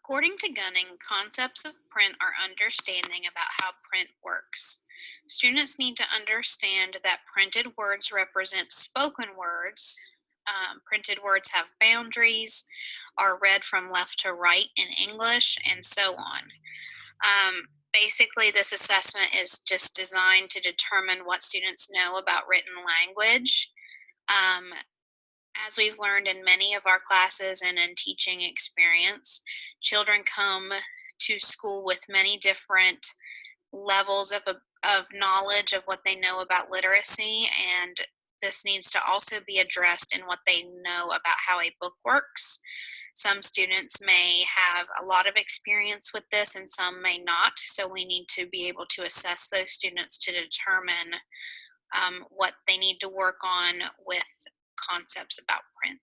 According to Gunning, concepts of print are understanding about how print works. Students need to understand that printed words represent spoken words. Printed words have boundaries, are read from left to right in English, and so on. Basically, this assessment is just designed to determine what students know about written language. Um, as we've learned in many of our classes and in teaching experience, children come to school with many different levels of knowledge of what they know about literacy, and this needs to also be addressed in what they know about how a book works. Some students may have a lot of experience with this and some may not, so we need to be able to assess those students to determine what they need to work on with concepts about print.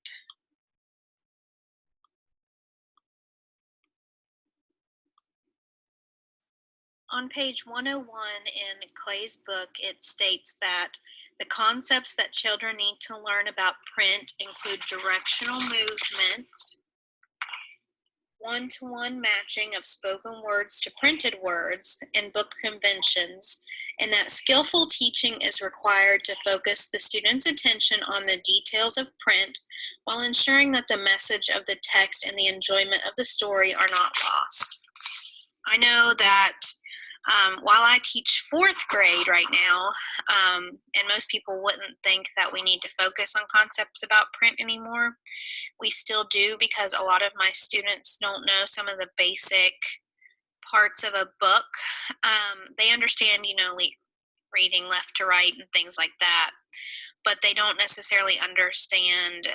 On page 101 in Clay's book, it states that the concepts that children need to learn about print include directional movement, one-to-one matching of spoken words to printed words, and book conventions, and that skillful teaching is required to focus the student's attention on the details of print while ensuring that the message of the text and the enjoyment of the story are not lost. I know that while I teach fourth grade right now, and most people wouldn't think that we need to focus on concepts about print anymore, we still do because a lot of my students don't know some of the basic parts of a book. They understand, reading left to right and things like that, but they don't necessarily understand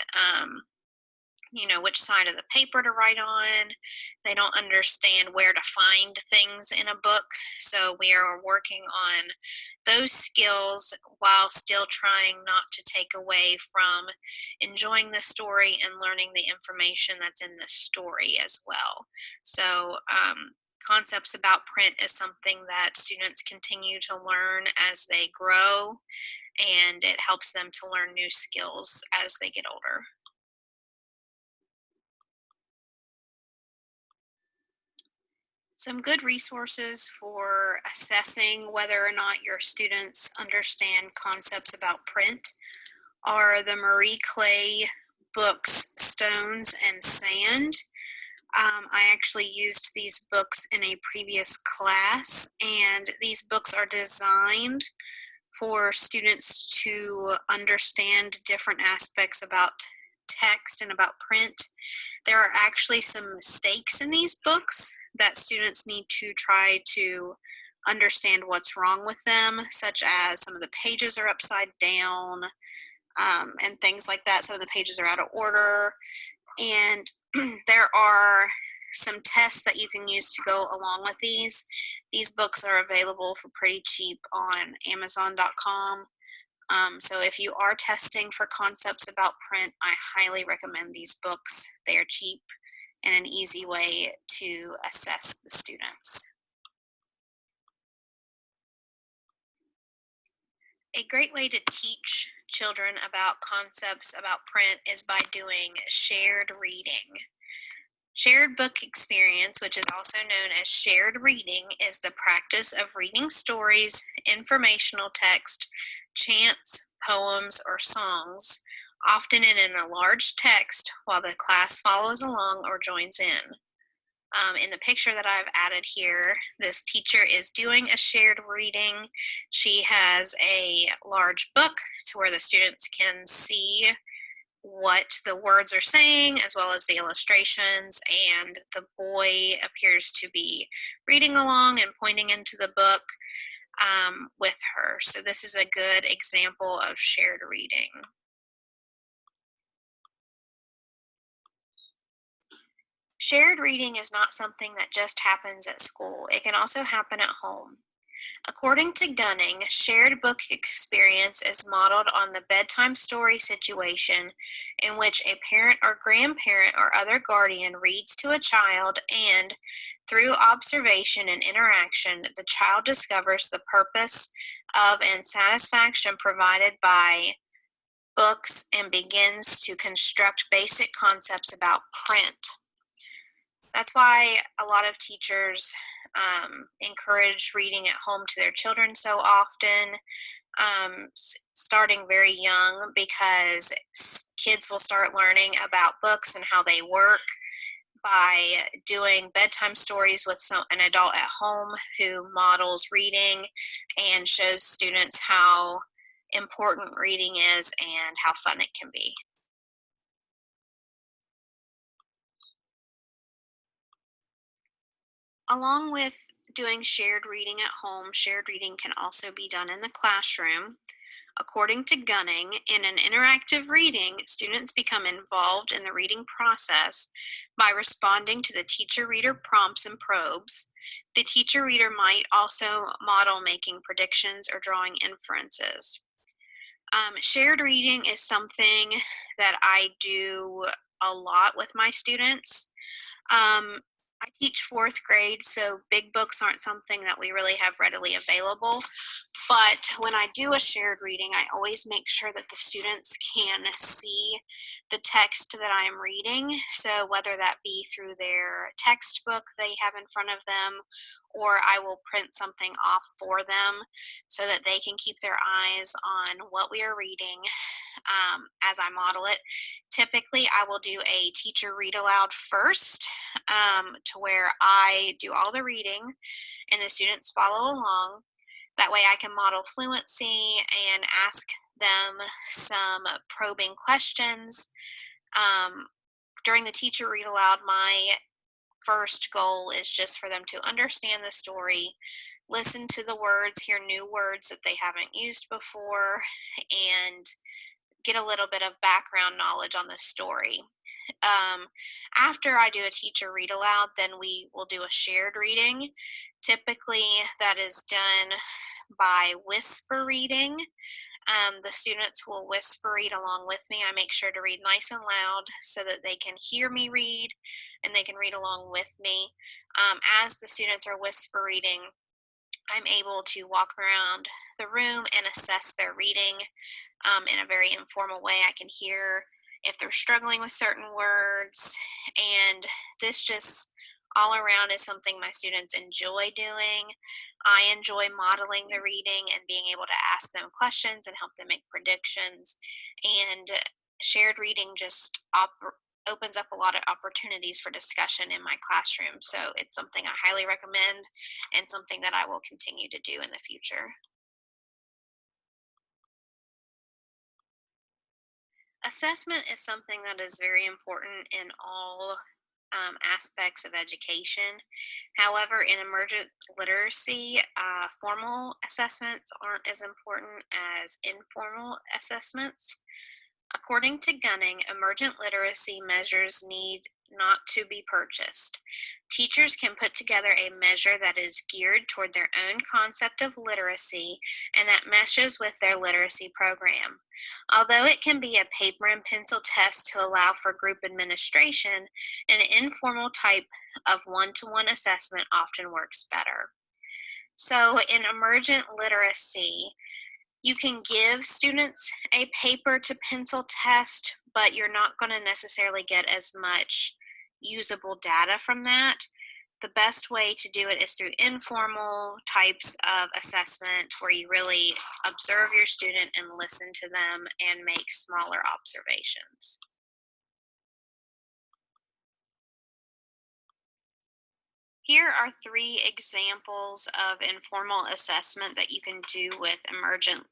which side of the paper to write on. They don't understand where to find things in a book. So we are working on those skills while still trying not to take away from enjoying the story and learning the information that's in the story as well. So concepts about print is something that students continue to learn as they grow, and it helps them to learn new skills as they get older. Some good resources for assessing whether or not your students understand concepts about print are the Marie Clay books, Stones and Sand. I actually used these books in a previous class, and these books are designed for students to understand different aspects about text and about print. There are actually some mistakes in these books that students need to try to understand what's wrong with them, such as some of the pages are upside down, and things like that. Some of the pages are out of order, and there are some tests that you can use to go along with these. These books are available for pretty cheap on Amazon.com. So if you are testing for concepts about print, I highly recommend these books. They are cheap and an easy way to assess the students. A great way to teach children about concepts about print is by doing shared reading. Shared book experience, which is also known as shared reading, is the practice of reading stories, informational text, chants, poems, or songs, often in a large text, while the class follows along or joins in. In the picture that I've added here, this teacher is doing a shared reading. She has a large book to where the students can see what the words are saying as well as the illustrations, and the boy appears to be reading along and pointing into the book with her. So this is a good example of shared reading. Shared reading is not something that just happens at school. It can also happen at home. According to Gunning, shared book experience is modeled on the bedtime story situation in which a parent or grandparent or other guardian reads to a child, and through observation and interaction, the child discovers the purpose of and satisfaction provided by books and begins to construct basic concepts about print. That's why a lot of teachers encourage reading at home to their children so often, starting very young, because kids will start learning about books and how they work by doing bedtime stories with an adult at home who models reading and shows students how important reading is and how fun it can be. Along with doing shared reading at home, shared reading can also be done in the classroom. According to Gunning, in an interactive reading, students become involved in the reading process by responding to the teacher reader prompts and probes. The teacher reader might also model making predictions or drawing inferences. Shared reading is something that I do a lot with my students. Um, I teach fourth grade, so big books aren't something that we really have readily available. But when I do a shared reading, I always make sure that the students can see the text that I am reading. So whether that be through their textbook they have in front of them, or I will print something off for them so that they can keep their eyes on what we are reading as I model it. Typically, I will do a teacher read aloud first, to where I do all the reading and the students follow along. That way I can model fluency and ask them some probing questions. Um, During the teacher read aloud, my first goal is just for them to understand the story, listen to the words, hear new words that they haven't used before, and get a little bit of background knowledge on the story. Um, After I do a teacher read aloud, then we will do a shared reading. Typically, that is done by whisper reading. The students will whisper read along with me. I make sure to read nice and loud so that they can hear me read and they can read along with me. As the students are whisper reading, I'm able to walk around the room and assess their reading in a very informal way. I can hear if they're struggling with certain words, and this just all around is something my students enjoy doing. I enjoy modeling the reading and being able to ask them questions and help them make predictions. And shared reading just opens up a lot of opportunities for discussion in my classroom. So it's something I highly recommend and something that I will continue to do in the future. Assessment is something that is very important in all aspects of education. However, in emergent literacy, formal assessments aren't as important as informal assessments. According to Gunning, emergent literacy measures need not to be purchased. Teachers can put together a measure that is geared toward their own concept of literacy and that meshes with their literacy program. Although it can be a paper and pencil test to allow for group administration, an informal type of one-to-one assessment often works better. So, in emergent literacy, you can give students a paper to pencil test, but you're not going to necessarily get as much usable data from that. The best way to do it is through informal types of assessment where you really observe your student and listen to them and make smaller observations. Here are three examples of informal assessment that you can do with emergent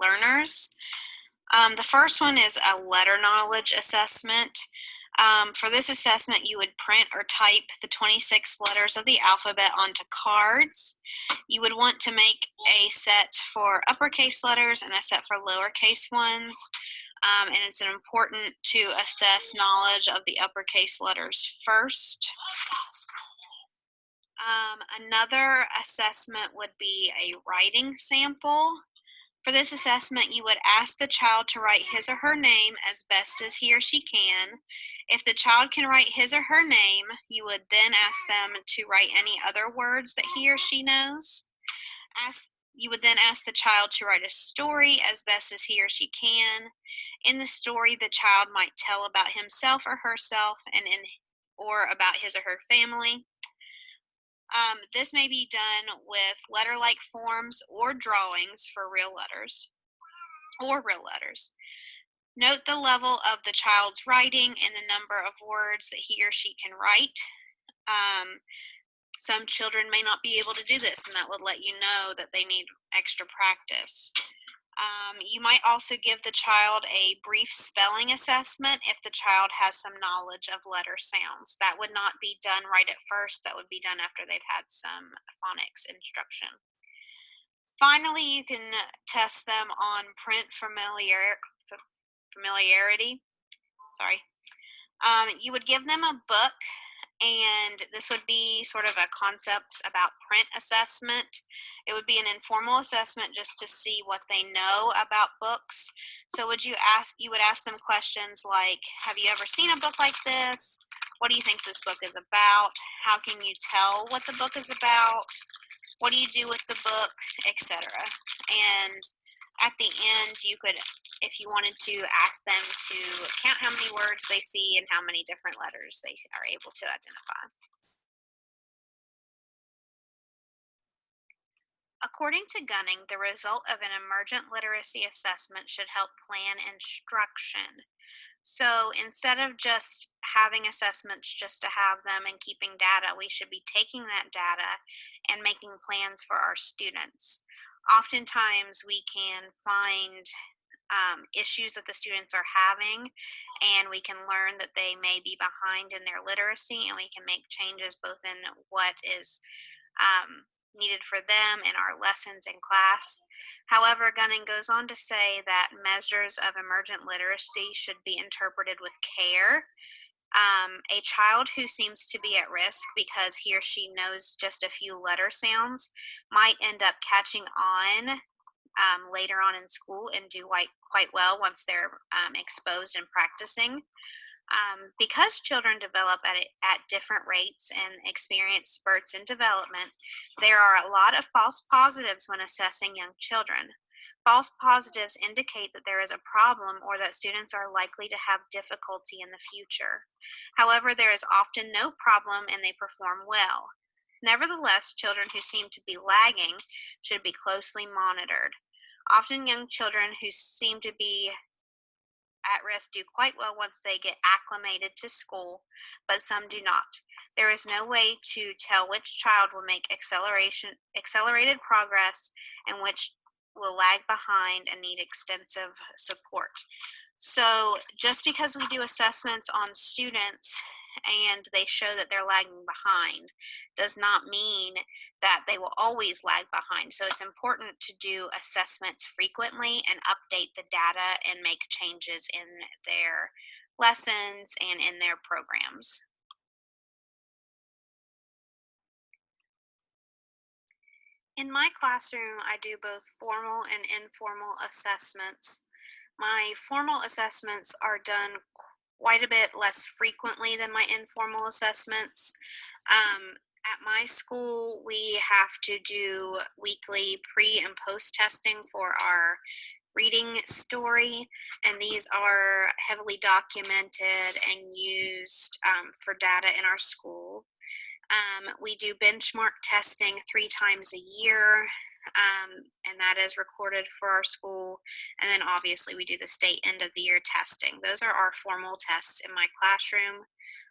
learners. The first one is a letter knowledge assessment. For this assessment, you would print or type the 26 letters of the alphabet onto cards. You would want to make a set for uppercase letters and a set for lowercase ones. And it's important to assess knowledge of the uppercase letters first. Another assessment would be a writing sample. For this assessment, you would ask the child to write his or her name as best as he or she can. If the child can write his or her name, you would then ask them to write any other words that he or she knows. You would then ask the child to write a story as best as he or she can. In the story, the child might tell about himself or herself, and in or about his or her family. This may be done with letter-like forms or drawings for real letters or real letters. Note the level of the child's writing and the number of words that he or she can write. Some children may not be able to do this, and that would let you know that they need extra practice. You might also give the child a brief spelling assessment if the child has some knowledge of letter sounds. That would not be done right at first. That would be done after they've had some phonics instruction. Finally, you can test them on print familiarity. Sorry. You would give them a book, and this would be sort of a concepts about print assessment. It would be an informal assessment just to see what they know about books. So you would ask them questions like, have you ever seen a book like this? What do you think this book is about? How can you tell what the book is about? What do you do with the book, etc. And at the end, you could, if you wanted to, ask them to count how many words they see and how many different letters they are able to identify. According to Gunning, the result of an emergent literacy assessment should help plan instruction. So instead of just having assessments just to have them and keeping data, we should be taking that data and making plans for our students. Oftentimes we can find issues that the students are having, and we can learn that they may be behind in their literacy, and we can make changes both in what is needed for them in our lessons in class. However, Gunning goes on to say that measures of emergent literacy should be interpreted with care. A child who seems to be at risk because he or she knows just a few letter sounds might end up catching on later on in school and do quite well once they're exposed and practicing. Because children develop at different rates and experience spurts in development, there are a lot of false positives when assessing young children. False positives indicate that there is a problem or that students are likely to have difficulty in the future. However, there is often no problem and they perform well. Nevertheless, children who seem to be lagging should be closely monitored. Often young children who seem to be at risk do quite well once they get acclimated to school, but some do not. There is no way to tell which child will make accelerated progress and which will lag behind and need extensive support. So just because we do assessments on students and they show that they're lagging behind does not mean that they will always lag behind. So it's important to do assessments frequently and update the data and make changes in their lessons and in their programs. In my classroom, I do both formal and informal assessments. My formal assessments are done quite a bit less frequently than my informal assessments. At my school, we have to do weekly pre and post testing for our reading story, and these are heavily documented and used for data in our school. We do benchmark testing 3 times a year, and that is recorded for our school. And then obviously we do the state end of the year testing. Those are our formal tests in my classroom,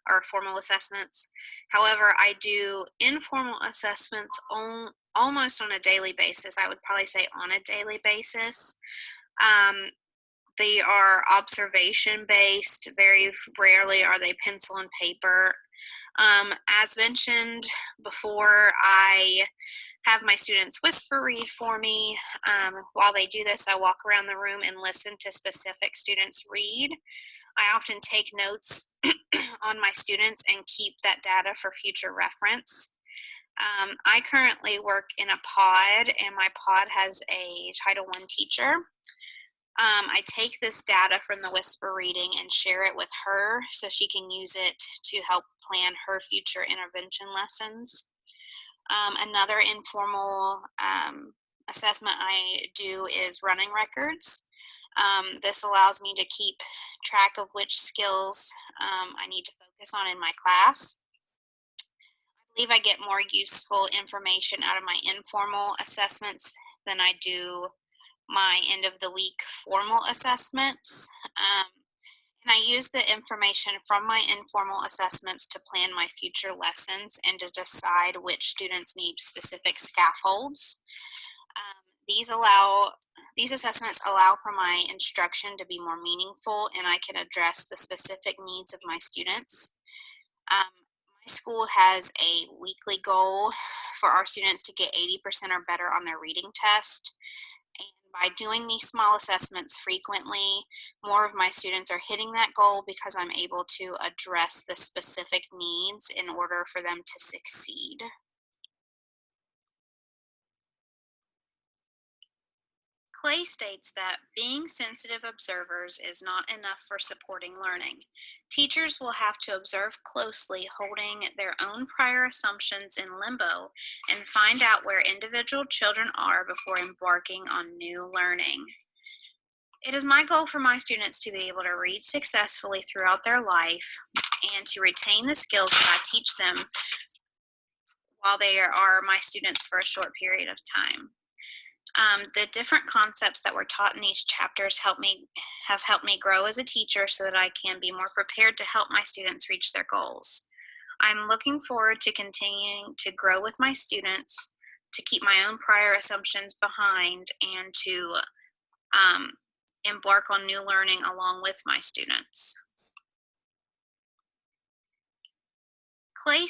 our formal assessments. However, I do informal assessments almost on a daily basis. I would probably say on a daily basis. They are observation based. Very rarely are they pencil and paper. As mentioned before, I have my students whisper read for me. While they do this, I walk around the room and listen to specific students read. I often take notes on my students and keep that data for future reference. I currently work in a pod, and my pod has a Title I teacher. I take this data from the whisper reading and share it with her so she can use it to help plan her future intervention lessons. Another informal assessment I do is running records. This allows me to keep track of which skills I need to focus focus on in my class. I believe I get more useful information out of my informal assessments than I do my end of the week formal assessments. And I use the information from my informal assessments to plan my future lessons and to decide which students need specific scaffolds. These assessments allow for my instruction to be more meaningful, and I can address the specific needs of my students. My school has a weekly goal for our students to get 80% or better on their reading test. And by doing these small assessments frequently, more of my students are hitting that goal because I'm able to address the specific needs in order for them to succeed. Clay states that being sensitive observers is not enough for supporting learning. Teachers will have to observe closely, holding their own prior assumptions in limbo, and find out where individual children are before embarking on new learning. It is my goal for my students to be able to read successfully throughout their life and to retain the skills that I teach them while they are my students for a short period of time. The different concepts that were taught in these chapters have helped me grow as a teacher so that I can be more prepared to help my students reach their goals. I'm looking forward to continuing to grow with my students, to keep my own prior assumptions behind, and to embark on new learning along with my students. Clay